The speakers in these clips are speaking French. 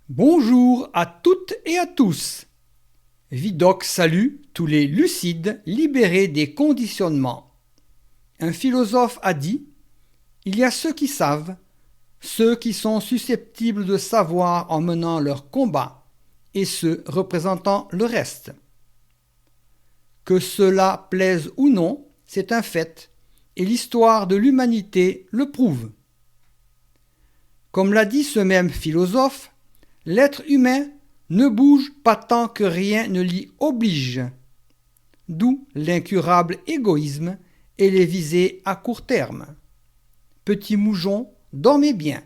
Bonjour à toutes et à tous. Vidocq salue tous les lucides libérés des conditionnements. Un philosophe a dit : il y a ceux qui savent, ceux qui sont susceptibles de savoir en menant leur combat, et ceux représentant le reste. Que cela plaise ou non, c'est un fait, et l'histoire de l'humanité le prouve. Comme l'a dit ce même philosophe, l'être humain ne bouge pas tant que rien ne l'y oblige, d'où l'incurable égoïsme et les visées à court terme. Petit moujon, dormez bien.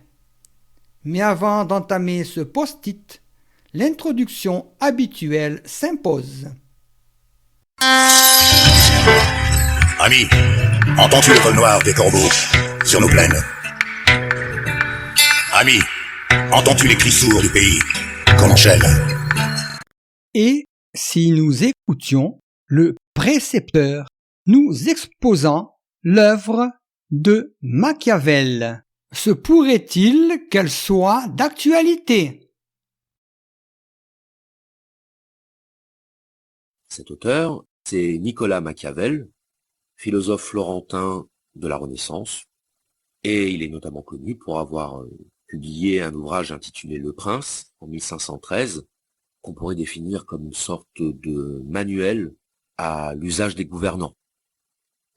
Mais avant d'entamer ce post-it, l'introduction habituelle s'impose. Ami, entends-tu le vol noir des corbeaux sur nos plaines? Ami, entends-tu les cris sourds du pays qu'on enchaîne? Et si nous écoutions le précepteur nous exposant l'œuvre de Machiavel, se pourrait-il qu'elle soit d'actualité? Cet auteur, c'est Nicolas Machiavel, philosophe florentin de la Renaissance, et il est notamment connu pour avoir publié un ouvrage intitulé Le Prince en 1513, qu'on pourrait définir comme une sorte de manuel à l'usage des gouvernants.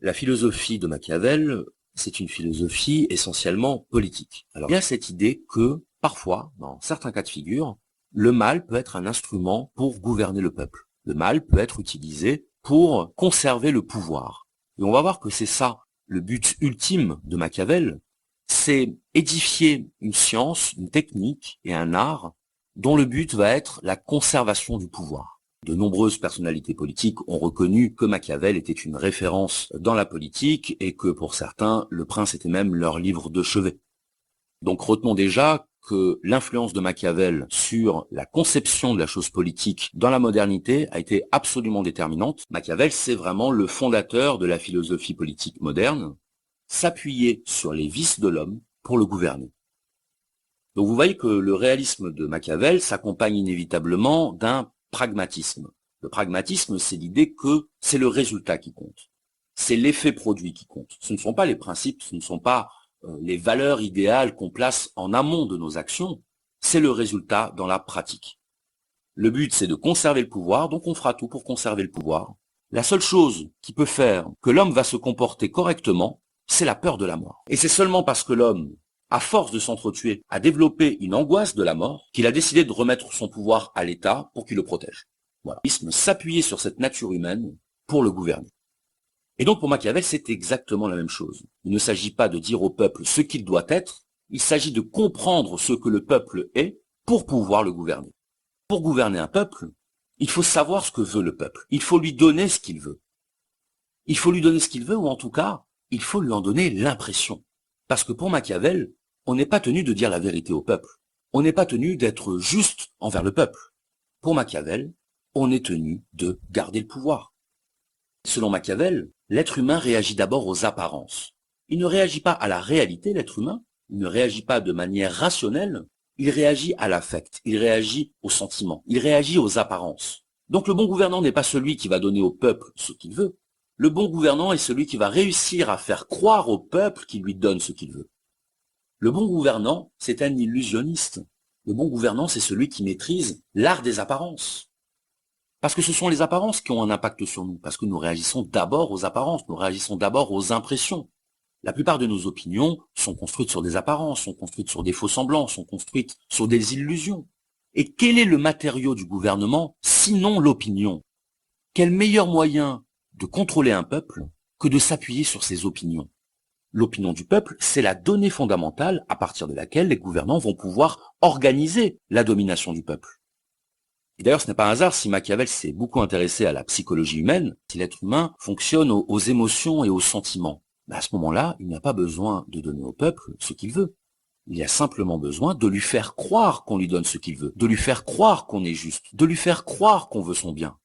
La philosophie de Machiavel, c'est une philosophie essentiellement politique. Alors, il y a cette idée que, parfois, dans certains cas de figure, le mal peut être un instrument pour gouverner le peuple. Le mal peut être utilisé pour conserver le pouvoir. Et on va voir que c'est ça, le but ultime de Machiavel, c'est édifier une science, une technique et un art dont le but va être la conservation du pouvoir. De nombreuses personnalités politiques ont reconnu que Machiavel était une référence dans la politique et que pour certains, Le Prince était même leur livre de chevet. Donc retenons déjà que l'influence de Machiavel sur la conception de la chose politique dans la modernité a été absolument déterminante. Machiavel, c'est vraiment le fondateur de la philosophie politique moderne, s'appuyer sur les vices de l'homme pour le gouverner. Donc vous voyez que le réalisme de Machiavel s'accompagne inévitablement d'un pragmatisme. Le pragmatisme, c'est l'idée que c'est le résultat qui compte. C'est l'effet produit qui compte. Ce ne sont pas les principes, ce ne sont pas les valeurs idéales qu'on place en amont de nos actions, c'est le résultat dans la pratique. Le but, c'est de conserver le pouvoir, donc on fera tout pour conserver le pouvoir. La seule chose qui peut faire que l'homme va se comporter correctement, c'est la peur de la mort. Et c'est seulement parce que l'homme, à force de s'entretuer, a développé une angoisse de la mort, qu'il a décidé de remettre son pouvoir à l'État pour qu'il le protège. Voilà. S'appuyer sur cette nature humaine pour le gouverner. Et donc pour Machiavel, c'est exactement la même chose. Il ne s'agit pas de dire au peuple ce qu'il doit être, il s'agit de comprendre ce que le peuple est pour pouvoir le gouverner. Pour gouverner un peuple, il faut savoir ce que veut le peuple. Il faut lui donner ce qu'il veut. Il faut lui donner ce qu'il veut, ou en tout cas, il faut lui en donner l'impression. Parce que pour Machiavel, on n'est pas tenu de dire la vérité au peuple. On n'est pas tenu d'être juste envers le peuple. Pour Machiavel, on est tenu de garder le pouvoir. Selon Machiavel, l'être humain réagit d'abord aux apparences. Il ne réagit pas à la réalité, l'être humain. Il ne réagit pas de manière rationnelle. Il réagit à l'affect. Il réagit aux sentiments. Il réagit aux apparences. Donc le bon gouvernant n'est pas celui qui va donner au peuple ce qu'il veut. Le bon gouvernant est celui qui va réussir à faire croire au peuple qu'il lui donne ce qu'il veut. Le bon gouvernant, c'est un illusionniste. Le bon gouvernant, c'est celui qui maîtrise l'art des apparences. Parce que ce sont les apparences qui ont un impact sur nous, parce que nous réagissons d'abord aux apparences, nous réagissons d'abord aux impressions. La plupart de nos opinions sont construites sur des apparences, sont construites sur des faux semblants, sont construites sur des illusions. Et quel est le matériau du gouvernement, sinon l'opinion? Quel meilleur moyen de contrôler un peuple que de s'appuyer sur ses opinions? L'opinion du peuple, c'est la donnée fondamentale à partir de laquelle les gouvernants vont pouvoir organiser la domination du peuple. Et d'ailleurs, ce n'est pas un hasard si Machiavel s'est beaucoup intéressé à la psychologie humaine, si l'être humain fonctionne aux émotions et aux sentiments. À ce moment-là, il n'y a pas besoin de donner au peuple ce qu'il veut. Il y a simplement besoin de lui faire croire qu'on lui donne ce qu'il veut, de lui faire croire qu'on est juste, de lui faire croire qu'on veut son bien.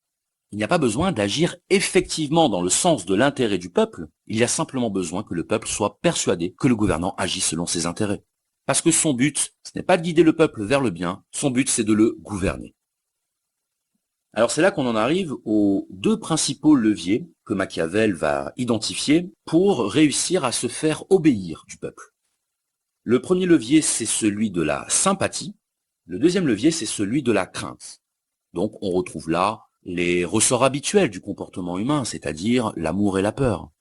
Il n'y a pas besoin d'agir effectivement dans le sens de l'intérêt du peuple, il y a simplement besoin que le peuple soit persuadé que le gouvernant agit selon ses intérêts. Parce que son but, ce n'est pas de guider le peuple vers le bien, son but c'est de le gouverner. Alors c'est là qu'on en arrive aux deux principaux leviers que Machiavel va identifier pour réussir à se faire obéir du peuple. Le premier levier, c'est celui de la sympathie. Le deuxième levier, c'est celui de la crainte. Donc on retrouve là les ressorts habituels du comportement humain, c'est-à-dire l'amour et la peur.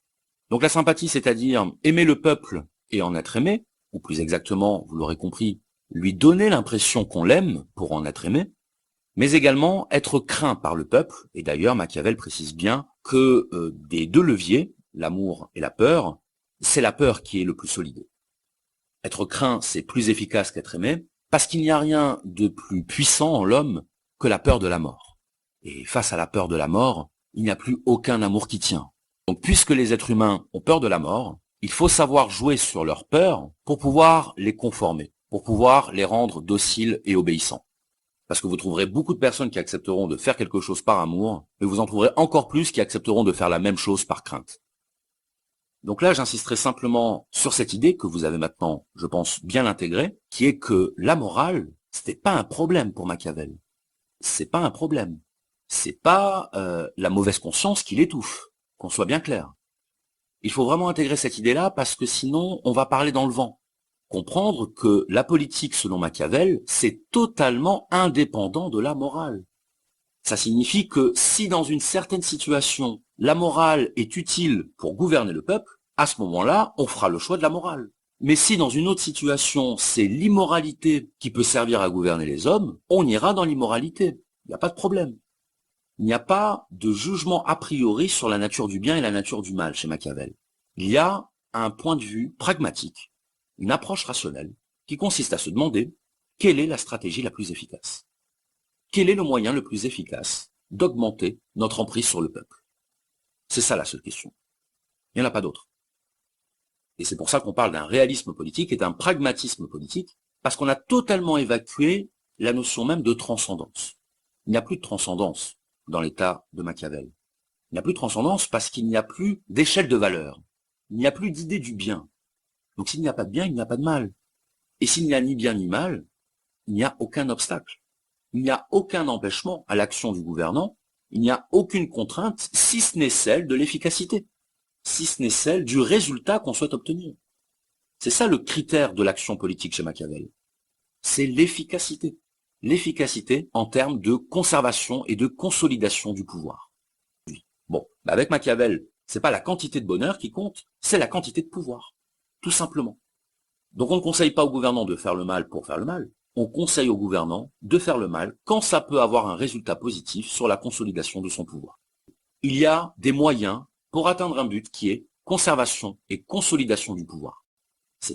Donc la sympathie, c'est-à-dire aimer le peuple et en être aimé, ou plus exactement, vous l'aurez compris, lui donner l'impression qu'on l'aime pour en être aimé, mais également être craint par le peuple, et d'ailleurs Machiavel précise bien que des deux leviers, l'amour et la peur, c'est la peur qui est le plus solide. Être craint, c'est plus efficace qu'être aimé, parce qu'il n'y a rien de plus puissant en l'homme que la peur de la mort. Et face à la peur de la mort, il n'y a plus aucun amour qui tient. Donc puisque les êtres humains ont peur de la mort, il faut savoir jouer sur leur peur pour pouvoir les conformer, pour pouvoir les rendre dociles et obéissants. Parce que vous trouverez beaucoup de personnes qui accepteront de faire quelque chose par amour, mais vous en trouverez encore plus qui accepteront de faire la même chose par crainte. Donc là, j'insisterai simplement sur cette idée que vous avez maintenant, je pense, bien intégrée, qui est que la morale, c'était pas un problème pour Machiavel. C'est pas un problème. C'est pas la mauvaise conscience qui l'étouffe, qu'on soit bien clair. Il faut vraiment intégrer cette idée-là parce que sinon, on va parler dans le vent. Comprendre que la politique, selon Machiavel, c'est totalement indépendant de la morale. Ça signifie que si dans une certaine situation, la morale est utile pour gouverner le peuple, à ce moment-là, on fera le choix de la morale. Mais si dans une autre situation, c'est l'immoralité qui peut servir à gouverner les hommes, on ira dans l'immoralité. Il n'y a pas de problème. Il n'y a pas de jugement a priori sur la nature du bien et la nature du mal chez Machiavel. Il y a un point de vue pragmatique, une approche rationnelle, qui consiste à se demander quelle est la stratégie la plus efficace. Quel est le moyen le plus efficace d'augmenter notre emprise sur le peuple? C'est ça la seule question. Il n'y en a pas d'autre. Et c'est pour ça qu'on parle d'un réalisme politique et d'un pragmatisme politique, parce qu'on a totalement évacué la notion même de transcendance. Il n'y a plus de transcendance dans l'état de Machiavel. Il n'y a plus de transcendance parce qu'il n'y a plus d'échelle de valeur. Il n'y a plus d'idée du bien. Donc s'il n'y a pas de bien, il n'y a pas de mal. Et s'il n'y a ni bien ni mal, il n'y a aucun obstacle. Il n'y a aucun empêchement à l'action du gouvernant. Il n'y a aucune contrainte, si ce n'est celle de l'efficacité, si ce n'est celle du résultat qu'on souhaite obtenir. C'est ça le critère de l'action politique chez Machiavel. C'est l'efficacité. L'efficacité en termes de conservation et de consolidation du pouvoir. Bon, avec Machiavel, c'est pas la quantité de bonheur qui compte, c'est la quantité de pouvoir. Tout simplement. Donc on ne conseille pas au gouvernant de faire le mal pour faire le mal. On conseille au gouvernant de faire le mal quand ça peut avoir un résultat positif sur la consolidation de son pouvoir. Il y a des moyens pour atteindre un but qui est conservation et consolidation du pouvoir.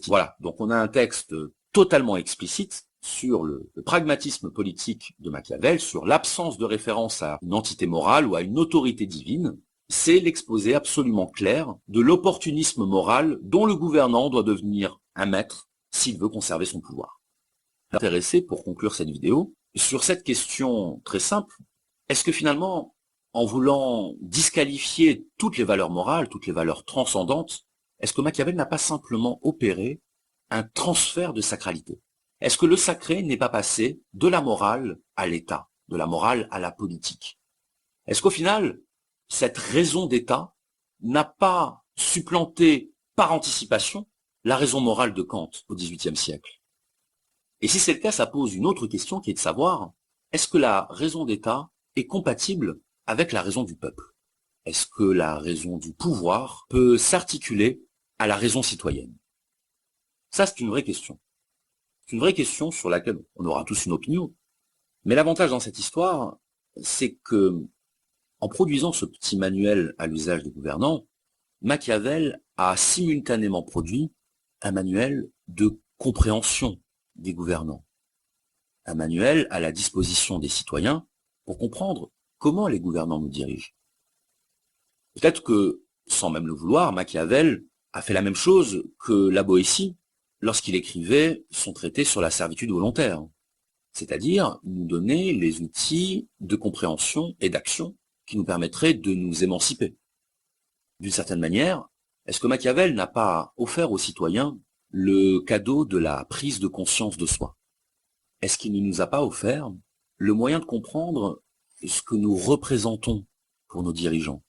Voilà, donc on a un texte totalement explicite sur le pragmatisme politique de Machiavel, sur l'absence de référence à une entité morale ou à une autorité divine. C'est l'exposé absolument clair de l'opportunisme moral dont le gouvernant doit devenir un maître s'il veut conserver son pouvoir. Intéressé pour conclure cette vidéo sur cette question très simple, est-ce que finalement, en voulant disqualifier toutes les valeurs morales, toutes les valeurs transcendantes, est-ce que Machiavel n'a pas simplement opéré un transfert de sacralité? Est-ce que le sacré n'est pas passé de la morale à l'État, de la morale à la politique? Est-ce qu'au final, cette raison d'État n'a pas supplanté par anticipation la raison morale de Kant au XVIIIe siècle? Et si c'est le cas, ça pose une autre question qui est de savoir, est-ce que la raison d'État est compatible avec la raison du peuple? Est-ce que la raison du pouvoir peut s'articuler à la raison citoyenne? Ça, c'est une vraie question. C'est une vraie question sur laquelle on aura tous une opinion. Mais l'avantage dans cette histoire, c'est que, en produisant ce petit manuel à l'usage des gouvernants, Machiavel a simultanément produit un manuel de compréhension des gouvernants. Un manuel à la disposition des citoyens pour comprendre comment les gouvernants nous dirigent. Peut-être que, sans même le vouloir, Machiavel a fait la même chose que la Boétie lorsqu'il écrivait son traité sur la servitude volontaire, c'est-à-dire nous donner les outils de compréhension et d'action qui nous permettraient de nous émanciper. D'une certaine manière, est-ce que Machiavel n'a pas offert aux citoyens le cadeau de la prise de conscience de soi? Est-ce qu'il ne nous a pas offert le moyen de comprendre ce que nous représentons pour nos dirigeants?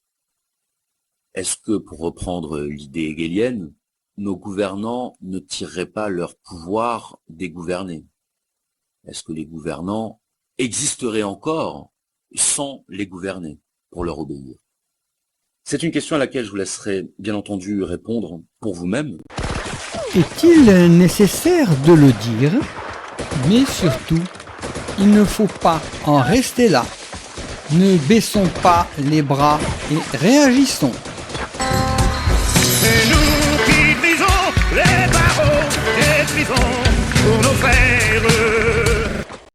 Est-ce que, pour reprendre l'idée hegelienne, nos gouvernants ne tireraient pas leur pouvoir des gouvernés? Est-ce que les gouvernants existeraient encore sans les gouverner pour leur obéir? C'est une question à laquelle je vous laisserai bien entendu répondre pour vous-même. Est-il nécessaire de le dire? Mais surtout, il ne faut pas en rester là. Ne baissons pas les bras et réagissons. Et nous